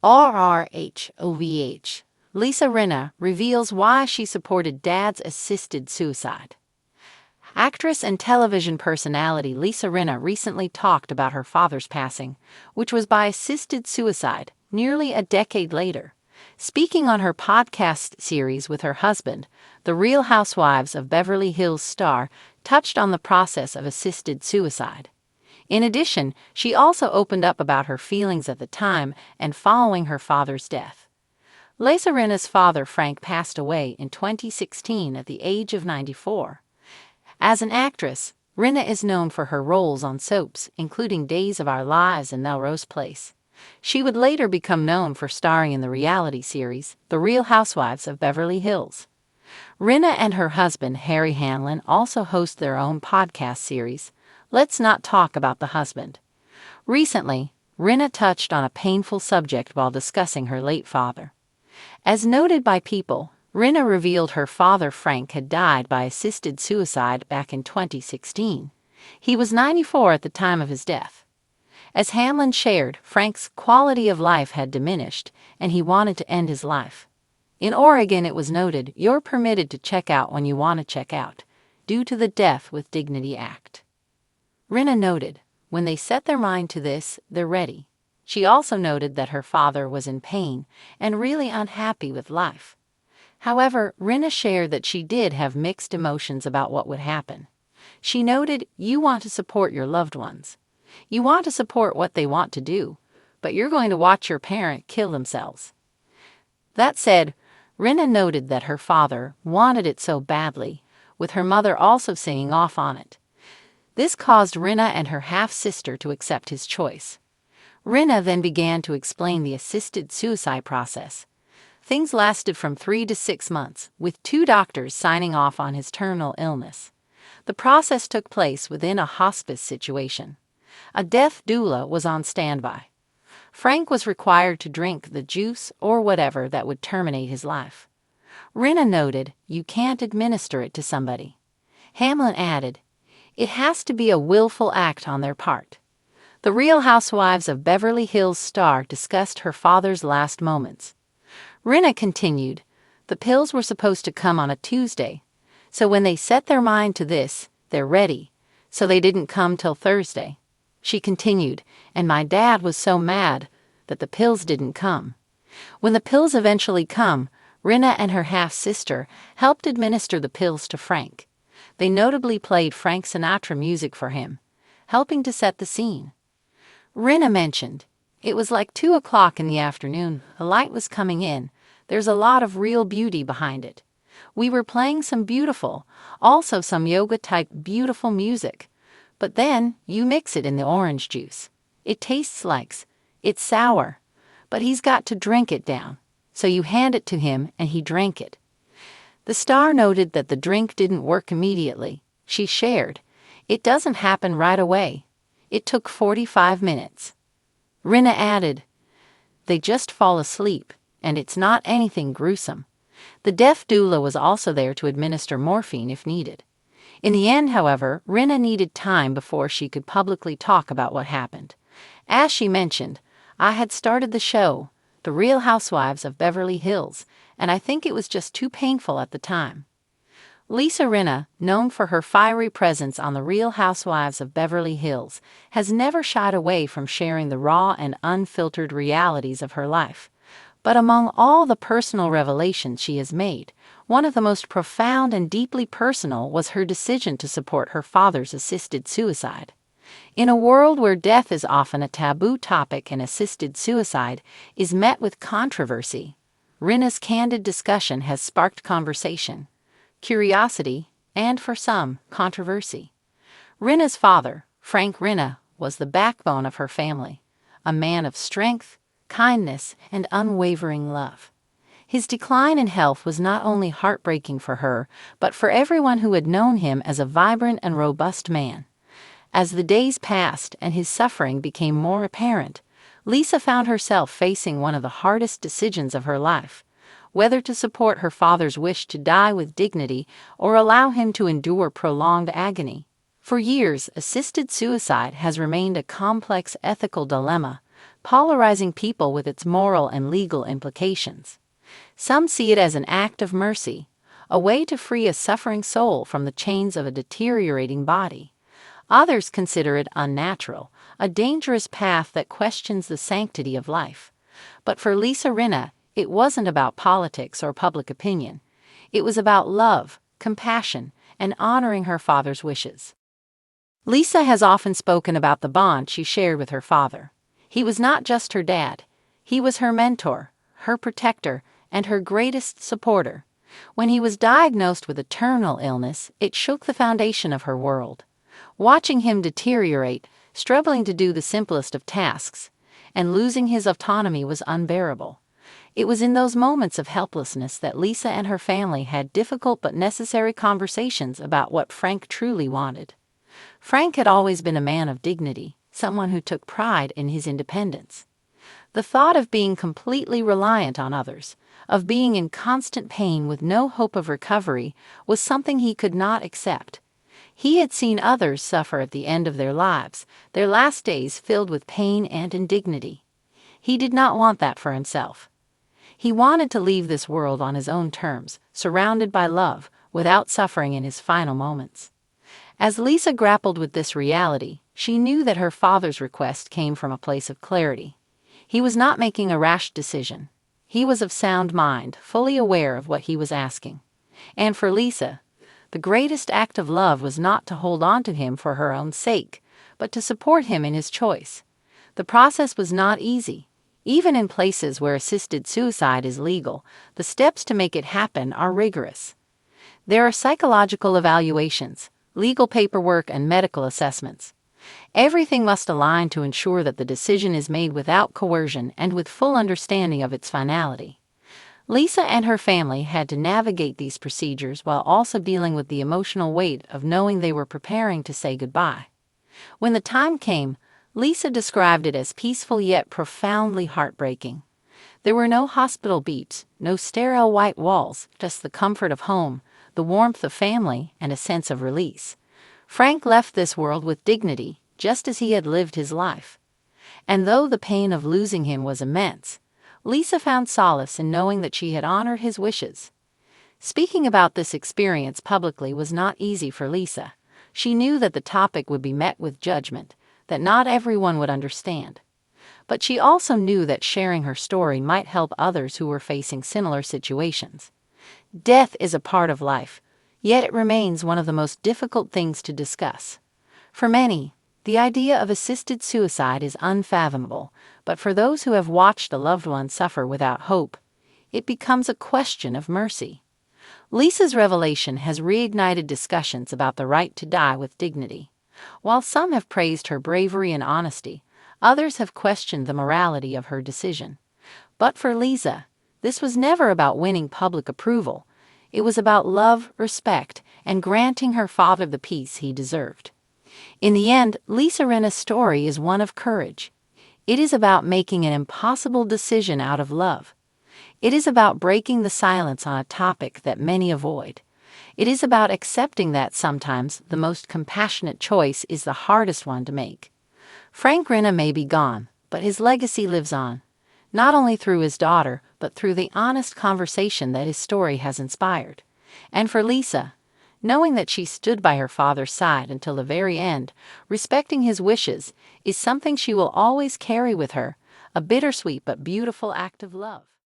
RHOBH. Lisa Rinna reveals why she supported dad's assisted suicide. Actress and television personality Lisa Rinna recently talked about her father's passing, which was by assisted suicide, nearly a decade later. Speaking on her podcast series with her husband, the Real Housewives of Beverly Hills star touched on the process of assisted suicide. In addition, she also opened up about her feelings at the time and following her father's death. Lisa Rinna's father, Frank, passed away in 2016 at the age of 94. As an actress, Rinna is known for her roles on soaps, including Days of Our Lives and Melrose Place. She would later become known for starring in the reality series, The Real Housewives of Beverly Hills. Rinna and her husband, Harry Hanlon, also host their own podcast series, Let's Not Talk About the Husband. Recently, Rinna touched on a painful subject while discussing her late father. As noted by People, Rinna revealed her father, Frank, had died by assisted suicide back in 2016. He was 94 at the time of his death. As Hanlon shared, Frank's quality of life had diminished, and he wanted to end his life. In Oregon, it was noted, "You're permitted to check out when you want to check out," due to the Death with Dignity Act. Rinna noted, when they set their mind to this, they're ready. She also noted that her father was in pain and really unhappy with life. However, Rinna shared that she did have mixed emotions about what would happen. She noted, "You want to support your loved ones. You want to support what they want to do, but you're going to watch your parent kill themselves." That said, Rinna noted that her father wanted it so badly, with her mother also saying off on it. This caused Rinna and her half-sister to accept his choice. Rinna then began to explain the assisted suicide process. Things lasted from 3 to 6 months, with 2 doctors signing off on his terminal illness. The process took place within a hospice situation. A death doula was on standby. Frank was required to drink the juice or whatever that would terminate his life. Rinna noted, "You can't administer it to somebody." Hamlin added, "It has to be a willful act on their part." The Real Housewives of Beverly Hills star discussed her father's last moments. Rinna continued, "The pills were supposed to come on a Tuesday, so when they set their mind to this, they're ready, so they didn't come till Thursday." She continued, "And my dad was so mad that the pills didn't come." When the pills eventually come, Rinna and her half-sister helped administer the pills to Frank. They notably played Frank Sinatra music for him, helping to set the scene. Rinna mentioned, "It was like 2 o'clock in the afternoon, the light was coming in, there's a lot of real beauty behind it. We were playing some beautiful, also some yoga-type beautiful music. But then, you mix it in the orange juice. It tastes like, it's sour, but he's got to drink it down. So you hand it to him and he drank it." The star noted that the drink didn't work immediately. She shared, "It doesn't happen right away. It took 45 minutes. Rinna added, "They just fall asleep, and it's not anything gruesome." The death doula was also there to administer morphine if needed. In the end, however, Rinna needed time before she could publicly talk about what happened. As she mentioned, "I had started the show, The Real Housewives of Beverly Hills, and I think it was just too painful at the time." Lisa Rinna, known for her fiery presence on The Real Housewives of Beverly Hills, has never shied away from sharing the raw and unfiltered realities of her life. But among all the personal revelations she has made, one of the most profound and deeply personal was her decision to support her father's assisted suicide. In a world where death is often a taboo topic and assisted suicide is met with controversy, Rinna's candid discussion has sparked conversation, curiosity, and, for some, controversy. Rinna's father, Frank Rinna, was the backbone of her family, a man of strength, kindness, and unwavering love. His decline in health was not only heartbreaking for her, but for everyone who had known him as a vibrant and robust man. As the days passed and his suffering became more apparent, Lisa found herself facing one of the hardest decisions of her life: whether to support her father's wish to die with dignity or allow him to endure prolonged agony. For years, assisted suicide has remained a complex ethical dilemma, polarizing people with its moral and legal implications. Some see it as an act of mercy, a way to free a suffering soul from the chains of a deteriorating body. Others consider it unnatural, a dangerous path that questions the sanctity of life. But for Lisa Rinna, it wasn't about politics or public opinion. It was about love, compassion, and honoring her father's wishes. Lisa has often spoken about the bond she shared with her father. He was not just her dad. He was her mentor, her protector, and her greatest supporter. When he was diagnosed with a terminal illness, it shook the foundation of her world. Watching him deteriorate, struggling to do the simplest of tasks, and losing his autonomy was unbearable. It was in those moments of helplessness that Lisa and her family had difficult but necessary conversations about what Frank truly wanted. Frank had always been a man of dignity, someone who took pride in his independence. The thought of being completely reliant on others, of being in constant pain with no hope of recovery, was something he could not accept. He had seen others suffer at the end of their lives, their last days filled with pain and indignity. He did not want that for himself. He wanted to leave this world on his own terms, surrounded by love, without suffering in his final moments. As Lisa grappled with this reality, she knew that her father's request came from a place of clarity. He was not making a rash decision. He was of sound mind, fully aware of what he was asking. And for Lisa, the greatest act of love was not to hold on to him for her own sake, but to support him in his choice. The process was not easy. Even in places where assisted suicide is legal, the steps to make it happen are rigorous. There are psychological evaluations, legal paperwork, and medical assessments. Everything must align to ensure that the decision is made without coercion and with full understanding of its finality. Lisa and her family had to navigate these procedures while also dealing with the emotional weight of knowing they were preparing to say goodbye. When the time came, Lisa described it as peaceful yet profoundly heartbreaking. There were no hospital beats, no sterile white walls, just the comfort of home, the warmth of family, and a sense of release. Frank left this world with dignity, just as he had lived his life. And though the pain of losing him was immense, Lisa found solace in knowing that she had honored his wishes. Speaking about this experience publicly was not easy for Lisa. She knew that the topic would be met with judgment, that not everyone would understand. But she also knew that sharing her story might help others who were facing similar situations. Death is a part of life, yet it remains one of the most difficult things to discuss. For many, the idea of assisted suicide is unfathomable, but for those who have watched a loved one suffer without hope, it becomes a question of mercy. Lisa's revelation has reignited discussions about the right to die with dignity. While some have praised her bravery and honesty, others have questioned the morality of her decision. But for Lisa, this was never about winning public approval. It was about love, respect, and granting her father the peace he deserved. In the end, Lisa Rinna's story is one of courage. It is about making an impossible decision out of love. It is about breaking the silence on a topic that many avoid. It is about accepting that sometimes the most compassionate choice is the hardest one to make. Frank Rinna may be gone, but his legacy lives on, not only through his daughter, but through the honest conversation that his story has inspired. And for Lisa, knowing that she stood by her father's side until the very end, respecting his wishes, is something she will always carry with her, a bittersweet but beautiful act of love.